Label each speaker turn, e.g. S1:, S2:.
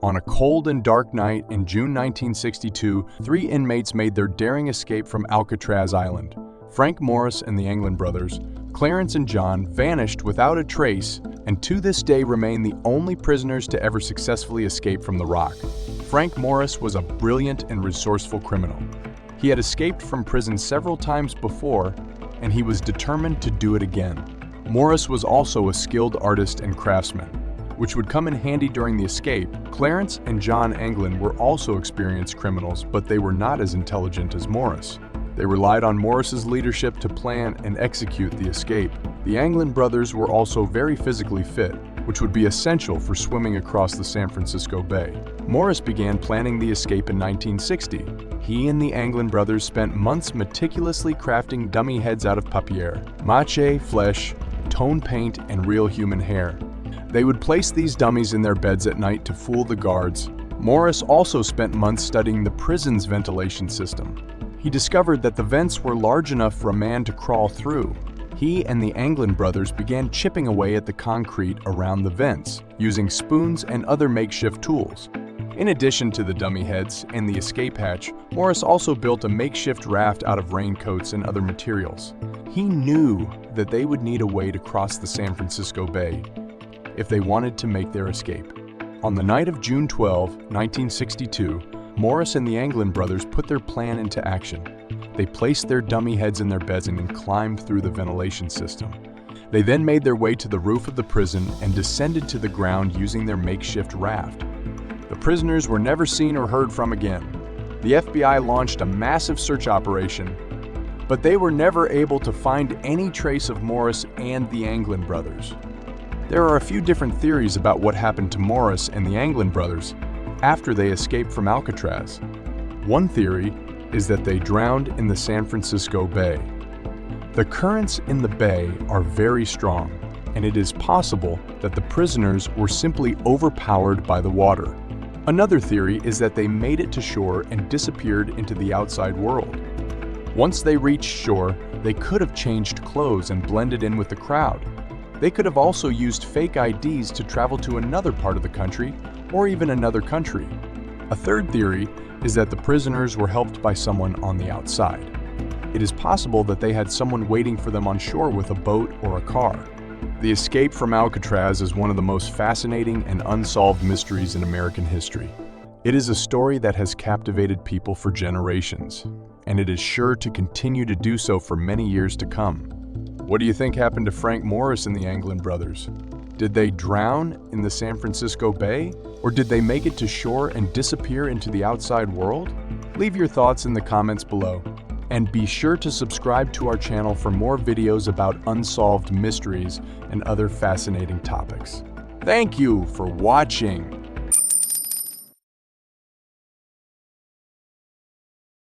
S1: On a cold and dark night in June 1962, 3 inmates made their daring escape from Alcatraz Island. Frank Morris and the Anglin brothers, Clarence and John, vanished without a trace and to this day remain the only prisoners to ever successfully escape from the rock. Frank Morris was a brilliant and resourceful criminal. He had escaped from prison several times before, and he was determined to do it again. Morris was also a skilled artist and craftsman, which would come in handy during the escape. Clarence and John Anglin were also experienced criminals, but they were not as intelligent as Morris. They relied on Morris's leadership to plan and execute the escape. The Anglin brothers were also very physically fit, which would be essential for swimming across the San Francisco Bay. Morris began planning the escape in 1960. He and the Anglin brothers spent months meticulously crafting dummy heads out of papier-mâché, flesh, tone paint, and real human hair. They would place these dummies in their beds at night to fool the guards. Morris also spent months studying the prison's ventilation system. He discovered that the vents were large enough for a man to crawl through. He and the Anglin brothers began chipping away at the concrete around the vents, using spoons and other makeshift tools. In addition to the dummy heads and the escape hatch, Morris also built a makeshift raft out of raincoats and other materials. He knew that they would need a way to cross the San Francisco Bay if they wanted to make their escape. On the night of June 12, 1962, Morris and the Anglin brothers put their plan into action. They placed their dummy heads in their beds and climbed through the ventilation system. They then made their way to the roof of the prison and descended to the ground using their makeshift raft. The prisoners were never seen or heard from again. The FBI launched a massive search operation, but they were never able to find any trace of Morris and the Anglin brothers. There are a few different theories about what happened to Morris and the Anglin brothers after they escaped from Alcatraz. One theory is that they drowned in the San Francisco Bay. The currents in the bay are very strong, and it is possible that the prisoners were simply overpowered by the water. Another theory is that they made it to shore and disappeared into the outside world. Once they reached shore, they could have changed clothes and blended in with the crowd. They could have also used fake IDs to travel to another part of the country or even another country. A third theory is that the prisoners were helped by someone on the outside. It is possible that they had someone waiting for them on shore with a boat or a car. The escape from Alcatraz is one of the most fascinating and unsolved mysteries in American history. It is a story that has captivated people for generations, and it is sure to continue to do so for many years to come. What do you think happened to Frank Morris and the Anglin brothers? Did they drown in the San Francisco Bay? Or did they make it to shore and disappear into the outside world? Leave your thoughts in the comments below. And be sure to subscribe to our channel for more videos about unsolved mysteries and other fascinating topics. Thank you for watching.